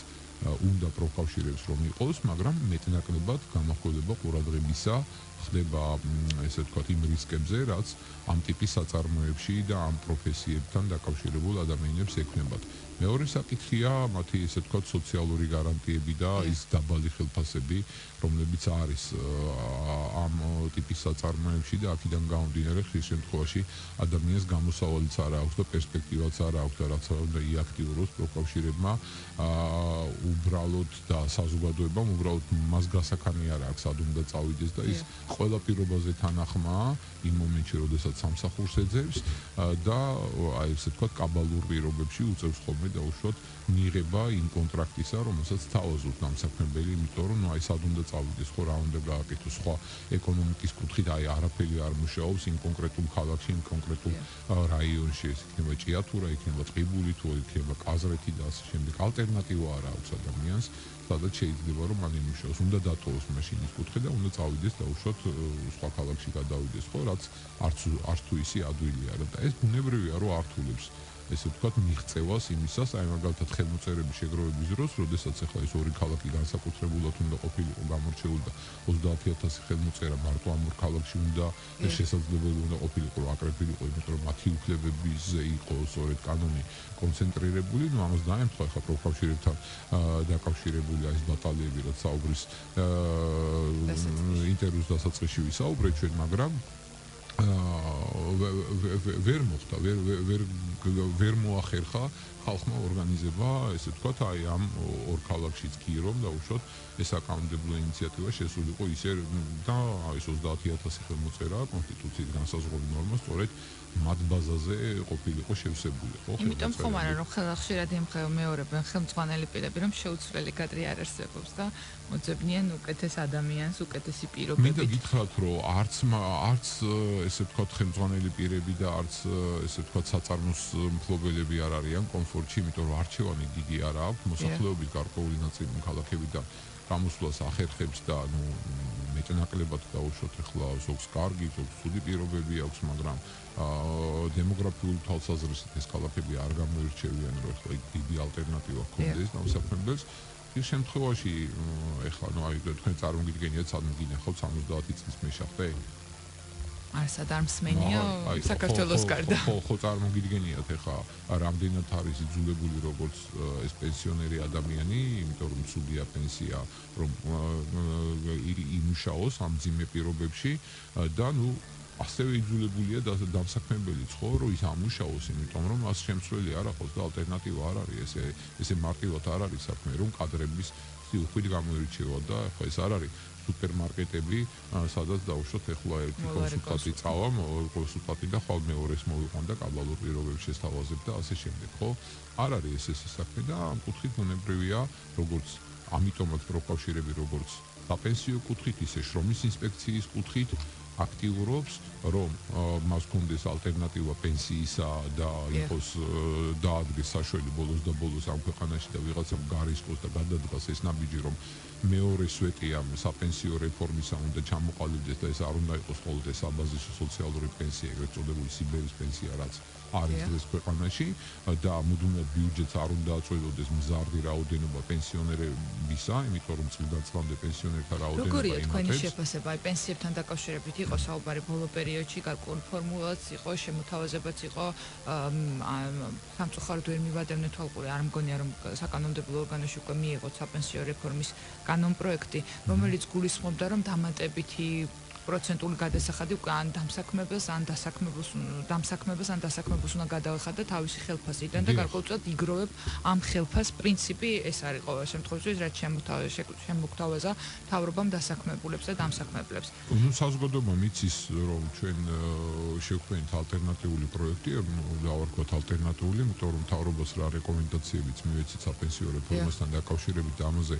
უნდა პროფკავშირებს რომ იყოს, მაგრამ მეტნაკლებად გამახვილება ყურადღებისა ხდება, ესე ვთქვათ, იმ რისკებზე, რაც ამ ტიპის საწარმოებში და ამ პროფესიებთან დაკავშირებულ ადამიანებს ექნებათ. მეორე საკითხია მათი, ესე ვთქვათ, სოციალური გარანტიები და ის დაბალი ხელფასები, რომლებიც არის ამ ტიპის საწარმოებში და აქედან გამომდინარე ხშირ შემთხვევაში ადამიანს გამოსავალიც არ აქვს და პერსპექტივაც არ აქვს და რაც უნდა იაქტიუროს პროფკავშირებმა უბრალოდ და საზოგადოებამ უბრალოდ მას გასაქანი არ აქვს, სად უნდა წავიდეს და ის ყველა პირობაზე თანახმაა იმ მომენტში, როდესაც სამსახურს ეძებს და აი ესე ვთქვათ, კაბალურ პირობებში უწევს ხოლმე და უშუალოდ მიიღება იმ კონტრაქტისა, რომელსაც თავაზობს დამსაქმებელი, იმიტომ რომ აი სად უნდა წავიდეს, ხო რა უნდა გააკეთოს, სხვა ეკონომიკის კუთხით აი არაფერი არ მუშაობს იმ კონკრეტულ ქალაქში, იმ კონკრეტულ რაიონში, ეს იქნება ჭიათურა, იქნება ტყიბული თუ იქნება კაზრეთი და ასე შემდეგ. ალტერნატივა არ აქვს ადამიანს, სადაც შეიძლება რომ მან იმუშაოს, უნდა დატოვოს მაშინ ის კუთხე და უნდა წავიდეს და უშუალოდ სხვა ქალაქში გადავიდეს, ხო, რაც არც თუ ისი ადვილია რა და ეს ბუნებრივია, რომ ართულებს ესე ვთქვათ, მიღწევას იმისას, აი მაგალითად ხელმოწერების შეგროვების დროს, როდესაც ახლა ეს ორი ქალაქი განსაკუთრებულად უნდა ყოფილიყო გამორჩეული და 30,000 ხელმოწერა მარტო ამ ორ ქალაქში უნდა შესაძლებელი უნდა ყოფილიყო, რომ აკრეფილიყო, იმიტომ რომ მათი უფლებებზე იყო სწორედ კანონი კონცენტრირებული, ამას დაემთხვა ახლა პროფკავშირებთან დაკავშირებული ეს ბატალიები, რაც საუბრის ინტერვიუს დასაწყისში ვისაუბრეთ ჩვენ, მაგრამ ვერ მოხდა, ვერ მოახერხა ხალხმა ორგანიზება, ესე ვთქვათ, აი ამ ორ ქალაქშიც კი რომ და უშუალოდ ეს საკანონმდებლო ინიციატივა შესულიყო ისე და ეს 30,000 ხელმოწერა კონსტიტუციის განსაზღვრული ნორმა სწორედ მათ ბაზაზე ყოფილიყო შევსებული, ხო? იმიტომ ხომ არა, რომ ხშირად მეორებენ ხელმძღვანელი პირები, რომ შეუცვლელი კადრი არ არსებობს და მოძებნიან უკეთეს ადამიანს, უკეთესი პირობებით. მე და გითხრათ, რომ არც ესე ვთქვათ, ხელმძღვანელი პირები და არც ესე ვთქვათ, საწარმოს მფლობელები არ არიან კომფორტში, იმიტომ რომ არჩევანი დიდი არ აქვს, მოსახლეობის გარკვეული ნაწილი ქალაქებიდან გამოსვლას ახერხებს და მეტნაკლებად დაუშვათ ახლა ზოგს კარგი, ზოგს ცუდი პირობები აქვს, მაგრამ დემოგრაფიული თვალსაზრისით ეს ქალაქები არ გამოირჩევიან, რომ ახლა დიდი ალტერნატივა ჰქონდეს დამსაქმებელს. ის შემთხვევაში ახლა აი თქვენ წარმოგიდგენიათ, სად მიგინახავთ 70 წლის მეშახტე? არსად არ მსმენია საქართველოს გარდა. ხო წარმოგიდგენიათ ახლა რამდენად არის იძულებული როგორც ეს პენსიონერი ადამიანი, იმიტომ რომ ცუდია პენსია, რომ იმუშაოს ამ მძიმე პირობებში და ასევე იძულებულია დამსაქმებელიც, ხო, რომ ის ამუშაოს, იმიტომ რომ მას შემცვლელი არ აქვს და ალტერნატივა არ არის, ესე მარტივად არ არის საქმე, რომ კადრების სიუხვით გამოირჩევა და ახლა ეს არ არის სუპერმარკეტები, სადაც დაუშვათ ახლა ერთი კონსულტანტი წავა, კონსულტანტი და ხვალ მეორეს მოვიყვან და კაბალურ პირობებში შესთავაზებ და ასე შემდეგ, ხო? არ არის ეს საქმე და ამ კუთხით ბუნებრივია, როგორც ამიტომაც პროფკავშირები, როგორც საპენსიო კუთხით, ისე შრომის ინსპექციის კუთხით აქტიურობს, რომ მას ჰქონდეს ალტერნატივა პენსიისა და იყოს დაადგეს საშველი ბოლოს და ბოლოს ამ ქვეყანაში და ვიღაცამ გარისკოს და გადადგას ეს ნაბიჯი, რომ მეორე სვეტია საპენსიო რეფორმისა უნდა ჩამოყალიბდეს და ეს არ უნდა იყოს მხოლოდ ეს საბაზისო სოციალური პენსია, ეგრეთ წოდებული სიბერის პენსია, რაც არის დღეს ქვეყანაში და მუდმივად ბიუჯეტს არ უნდა აწვევოდეს მზარდი რაოდენობა პენსიონერებისა, იმიტომ რომ წლიდან წლამდე პენსიონერთა რაოდენობა იმატებს. როგორია თქვენი შეფასება, აი პენსიებთან დაკავშირებით იყო საუბარი ბოლო პერიოდში, გარკვეული ფორმულაც იყო, შემოთავაზებაც იყო, სამწუხაროდ ვერ მივადევნე თვალყური, არ მგონია რომ საკანონმდებლო ორგანოში უკვე მიიღოთ საპენსიო რეფორმის კანონპროექტი, რომელიც გულისხმობდა, რომ დამატებითი პროცენტული გადასახადი უკვე ან დამსაქმებას ან დასაქმებას უნდა გადავეხადო თავისი ხელფასიდან და გარკვეულწილად იგროვებ ამ ხელფას პრინციპი ეს არის ყოველ შემთხვევაში რაც შემოგთავაზა მთავრობამ დასაქმებულებს და დამსაქმებლებს. ნუ საზოგადოება მიცის რომ ჩვენ შევქმნით ალტერნატიული პროექტი, დავარქვათ ალტერნატიული, იმიტომ რომ მთავრობას რა რეკომენდაციებიც მივეცით საპენსიო რეფორმასთან დაკავშირებით და ამაზე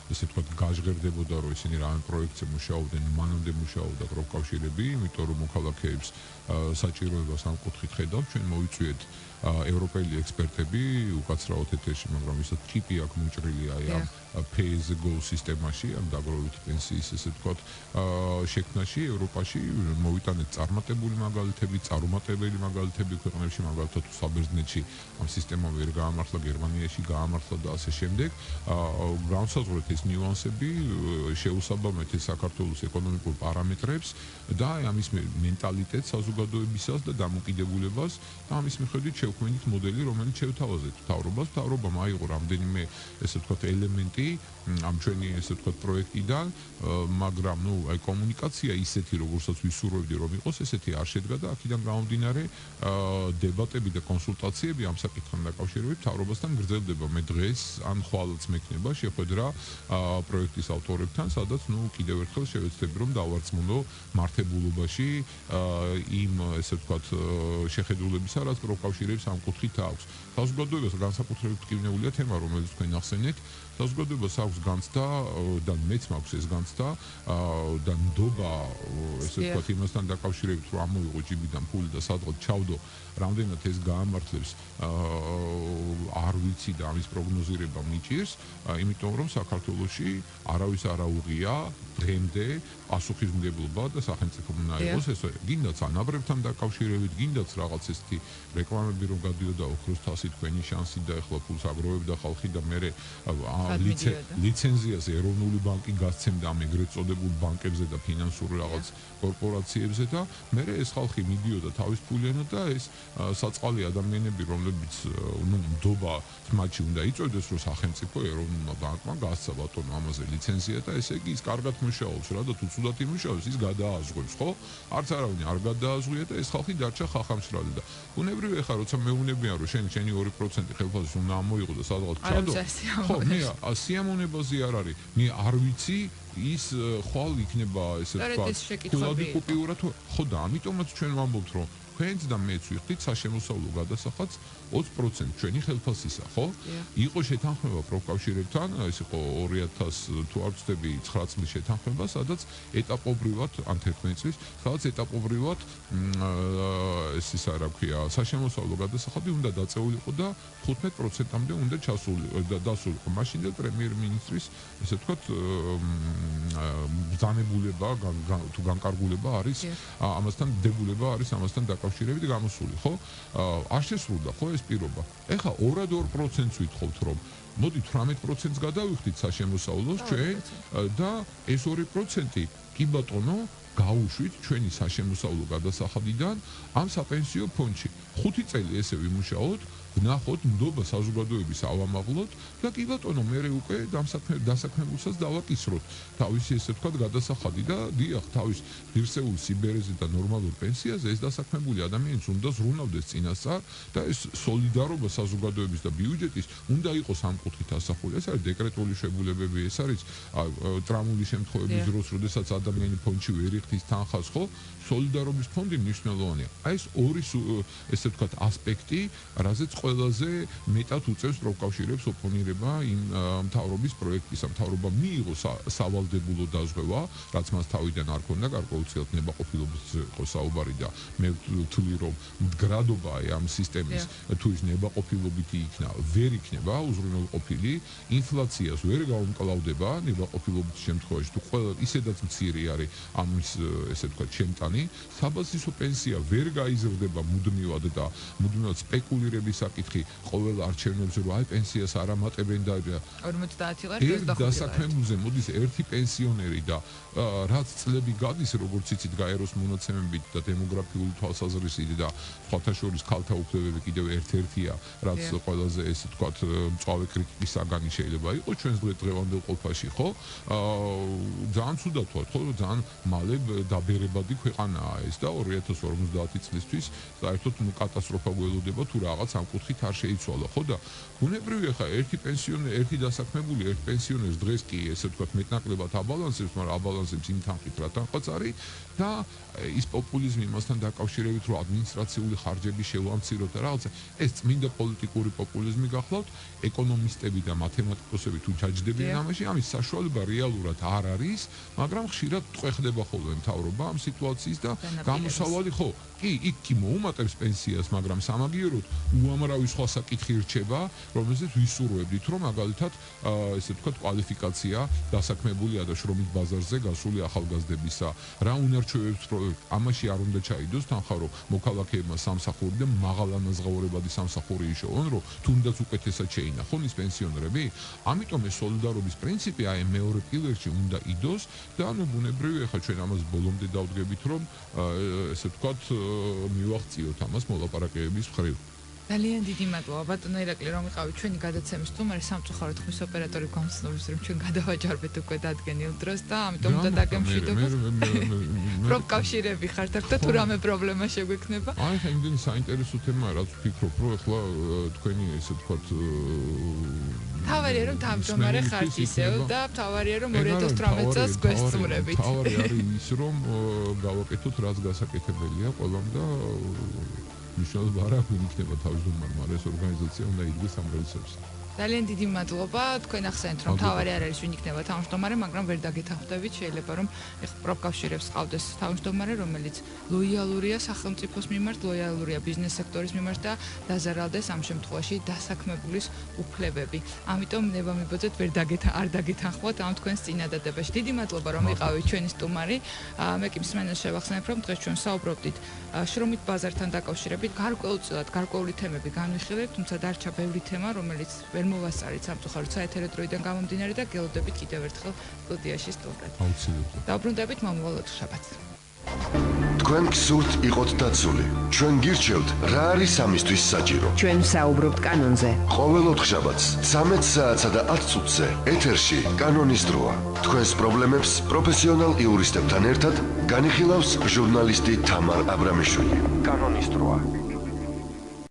ესე ვთქვათ გაჟღერდებოდა რომ ისინი რამე პროექტზე მუშაობდნენ, მანამდე მუშაობდა პროფკავშირები, იმიტომ რომ მოქალაქეებს საჭიროებას ამ კუთხით ხედავთ, ჩვენ მოვიწვიეთ ევროპელი ექსპერტები უკაცრავად ეთერში, მაგრამ ვისაც ჩიპი აქვს მოჭრილი აი ამ pay as go სისტემაში, ამ დაგროვებითი პენსიის ესე ვთქვათ შექმნაში ევროპაში მოვიტანეთ წარმატებული მაგალითები, წარუმატებელი მაგალითები ქვეყნებში, მაგალითად საბერძნეთში ამ სისტემა ვერ გაამართლა, გერმანიაში გაამართლა და ასე შემდეგ. განსაზღვრეთ ეს ნიუანსები, შეუსაბამეთ ეს საქართველოს ეკონომიკურ პარამეტრებს და ამის მენტალიტეტს საზოგადოებისას და დამოკიდებულებას და ამის მიხედვით შევქმნით მოდელი, რომელიც შევთავაზეთ მთავრობას. მთავრობამ აიღო რამდენიმე ესე ვთქვათ ელემენტი ამ ჩვენი ესე ვთქვათ პროექტიდან, მაგრამ ნუ აი კომუნიკაცია ისეთი როგორცაც ვისურვებდი რომ იყოს, ესეთი არ შედგა და აქედან გამომდინარე დებატები და კონსულტაციები ამ საკითხთან დაკავშირებით მთავრობასთან გრძელდება. მე დღეს ან ხვალაც მექნება შეხვედრა პროექტის ავტორებთან, სადაც ნუ კიდევ ერთხელ შევეცდები რომ დავარწმუნო მართებულობაში იმ ესე ვთქვათ შეხედულებისა, რაც პროფკავშირებს ამ კუთხით აქვს. საზოგადოებას განსაკუთრებით მტკივნეულია თემა, რომელიც თქვენ ახსენეთ. საზოგადოებას აქვს განცდა და მეც მაქვს ეს განცდა და ნდობა ესე ვთქვათ იმასთან დაკავშირებით რომ ამოვიღო ჯიბიდან ფული და სადღაც ჩავდო რამდენად ეს გაამართლებს არ ვიცი და ამის პროგნოზირება მიჭირს, იმიტომ რომ საქართველოში არავის არ აუღია დღემდე პასუხისმგებლობა და სახელმწიფო უნდა იყოს ეს გინდაც ანაბრებთან დაკავშირებით, გინდაც რაღაც ესეთი რეკლამები რომ გადიოდა ოქროს თასი თქვენი შანსი და ეხლა ფულს აგროვებდა ხალხი და მე ლიცენზიაზე ეროვნული ბანკი გასცემდა ამ ეგრეთ წოდებულ ბანკებზე და ფინანსურ რაღაც კორპორაციებზე და მე ეს ხალხი მიდიოდა თავის ფულიანად და ეს საწყალი ადამიანები რომლებიც ნუ ნდობა მათში უნდა იწვევდეს რომ სახელმწიფო ეროვნულმა ბანკმა გასცა ბატონო ამაზე ლიცენზია და ესე იგი ის კარგად მუშაობს რა და თუ ცუდად იმუშავებს ის გადააზღვევს ხო? არც არავინ არ გადააზღვია და ეს ხალხი დარჩა ხახამშრალი და უნებრივი ხარ როცა მეუნებიან რომ შენი 2% ხელფასის უნდა ამოიღო და სადღაც ჩადო ხო მე სიამოვნებაზე არ არის მე არ ვიცი ის ხვალ იქნება ესე ვთქვათ კუპიურად ხო და ამიტომაც ჩვენ ვამბობთ რომ თქვენც და მეც ვიხდით საშემოსავლო გადასახადს 20% ჩვენი ხელფასისა, ხო? იყო შეთანხმება პროფკავშირებთან, ეს იყო 2000 თუ არ ვცდები 9 წლის შეთანხმება, სადაც ეტაპობრივად ან 11 წლის, სადაც ეტაპობრივად ეს ისა რა ქვია, საშემოსავლო გადასახადი უნდა დაწეულიყო და 15%-მდე უნდა დასულიყო. მაშინდელ პრემიერ-მინისტრის, ესე ვთქვათ, ბრძანებულება თუ განკარგულება არის, ამასთან დებულება არის ამასთან დაკავშირებით გამოსული, ხო? არ შესრულდა, ხო ეს პირობა. ეხლა 2% ვითხოვთ რომ მოდი 18%-ს გადავიხდით საშემოსავლოს ჩვენ და ეს 2% კი ბატონო გაუშვით ჩვენი საშემოსავლო გადასახადიდან ამ საპენსიო ფონდში. 5 წელი ესე ვიმუშაოთ, ვნახოთ ნდობა საზოგადოების ავამაღლოთ და კი ბატონო მე უკვე დასაქმებულსაც დავაკისროთ თავისი ესე ვთქვათ გადასახადი და დიახ თავის ღირსეულ სიბერეზე და ნორმალურ პენსიაზე ეს დასაქმებული ადამიანს უნდა ზრუნავდეს წინასწარ და ეს სოლიდარობა საზოგადოების და ბიუჯეტის უნდა იყოს ამ კუთხით ასახული. ეს არის დეკრეტული შეგულებები, ეს არის ტრამული შემთხვევების დროს, როდესაც ადამიანი ფონდში ვერ იხდის თანხას, ხო? სოლიდარობის ფონდი მნიშვნელოვანია. აი ეს ორი ესე ვთქვათ ასპექტი, რაზეც ყველაზე მეტად უწევს პროფკავშირებს ოპონირება იმ მთავრობის პროექტის. მთავრობა მიიღო სავალდებულო დაზღვევა, რაც მას თავიდან არ ქონდა, გარკვეულწილად ნებაყოფილობის იყო საუბარი და მე ვთვლი რომ მდგრადობა ამ სისტემის თუ ის ნებაყოფილობითი იქნა, ვერ იქნება უზრუნველყოფილი, ინფლაციას ვერ გაუმკლავდება ნებაყოფილობის შემთხვევაში, თუ ყველა ისედაც მცირე არის ამის ესე ვთქვათ შემტანი, საბაზისო პენსია ვერ გაიზრდება მუდმივად და მუდმივად სპეკულირების საკითხი ყოველ არჩევნებზე რომ აი პენსიას არ ამატებენ და 50 ლარი ერთ დასაქმებულზე მოდის ერთი პენსიონერი და რაც წლები გადის როგორც იცით გაეროს მონაცემებით და დემოგრაფიული თვალსაზრისით და სხვათა შორის ქალთა უფლებები კიდევ ერთ-ერთია რაც ყველაზე ესე ვთქვათ მწვავე კრიტიკის საგანი შეიძლება იყოს ჩვენს დღევანდელ ყოფაში ხო ძალიან ცუდად ვთქვათ ხო ძალიან მალე დაბერებადი ქვეყანაა ეს და 2050 წლისთვის საერთოდ კატასტროფა გველოდება თუ რაღაც ამ კუთხით არ შეიცვალა ხო და ბუნებრივია ხა ერთი პენსიონერი ერთი დასაქმებული ერთ პენსიონერს დღეს კი ესე ვთქვათ მეტნაკლებად აბალანსებს მაგრამ აბალანსებს იმ თანხით რა თანხაც არის და ის პოპულიზმი იმასთან დაკავშირებით რომ ადმინისტრაციული ხარჯები შევამციროთ და რაღაცა ეს წმინდა პოლიტიკური პოპულიზმი გახლავთ ეკონომისტები და მათემატიკოსები თუ ჩაჯდებიან ამაში ამის საშუალება რეალურად არ არის მაგრამ ხშირად ტყვეხდება ხოლმე მთავრობა ამ სიტუაციის და გამოსავალი ხო კი იქ კი მოუმატებს პენსიას მაგრამ სამაგიეროდ უამრავი სხვა საკითხი რჩება რომელზეც ვისურვებდით რომ მაგალითად ესე ვთქვათ კვალიფიკაცია დასაქმებულია და შრომით ბაზარზე გასული ახალგაზრდებისა რა უნარჩვევებს ამაში არ უნდა ჩაიდოს თანხა რომ მოქალაქეებმა სამსახური და მაღალანაზღაურებადი სამსახური იშოვონ რომ თუნდაც უკეთესად შეინახონ ის პენსიონერები ამიტომ ეს სოლიდარობის პრინციპი აი მეორე პილერში უნდა იდოს და ანუ ბუნებრივია ხა ჩვენ ამას ბოლომდე დავდგებით რომ ესე ვთქვათ მივაღწიოთ ამას მოლაპარაკებების მხრივ ძალიან დიდი მადლობა ბატონო ირაკლი რომ იყავით ჩვენი გადაცემის სტუმარი სამწუხაროდ ხმის ოპერატორი გამოსნობის რომ ჩვენ გადავაჯარბეთ უკვე დადგენილ დროს და ამიტომ უნდა დაგემშვიდობოთ პროფკავშირები ხართ აქ და თუ რამე პრობლემა შეგვექნება აი ხა იმდენი საინტერესო თემაა რაც ვფიქრობ რომ ახლა თქვენი ესე ვთქვათ თავარია რომ თავმჯდომარე ხართ ისევ და თავარია რომ 2018 წელს გვესწურებით თავარი არის ის რომ გავაკეთოთ რაც გასაკეთებელია ყველამ და მიშალ ბარა ვინიქნება თავმჯდომარმა ეს ორგანიზაცია უნდა იდგეს ამ პროცესში ძალიან დიდი მადლობა თქვენ ახსენეთ რომ თავარი არ არის ვინ იქნება თავმჯდომარე მაგრამ ვერ დაგეთანხმდებით შეიძლება რომ ეხლა პროფკავშირებს ყავდეს თავმჯდომარე რომელიც ლოიალურია სახელმწიფოს მიმართ ლოიალურია ბიზნეს სექტორის მიმართ და დაზარალდეს ამ შემთხვევაში დასაქმებულის უფლებები ამიტომ ნებამიბოძეთ ვერ არ დაგეთანხმოთ ამ თქვენს წინადადებაში დიდი მადლობა რომ იყავით ჩვენი სტუმარი მე კი მსმენელს შევახსენებ რომ დღეს ჩვენ საუბრობდით შრომით ბაზართან დაკავშირებით გარკვეულწილად გარკვეული თემები განვიხილეთ თუმცა დარჩა ბევრი თემა რომელიც მოვასწარით სამწუხაროდ საეთერო დროიდან გამომდინარე და გელოდებით კიდევ ერთხელ სტუდიაში სტუმრად. აუცილებლად. დაუბრუნდებით მომავალ შაბათს. თქვენ გსურთ იყოთ დაცული. ჩვენ გირჩევთ რა არის ამისთვის საჭირო. ჩვენ საუბრობთ კანონზე. ყოველ ოთხშაბათს 13 საათსა და 10 წუთზე ეთერში კანონის დროა. თქვენს პრობლემებს პროფესიონალ იურისტებთან ერთად განიხილავს ჟურნალისტი თამარ აბრამიშვილი. კანონის დროა.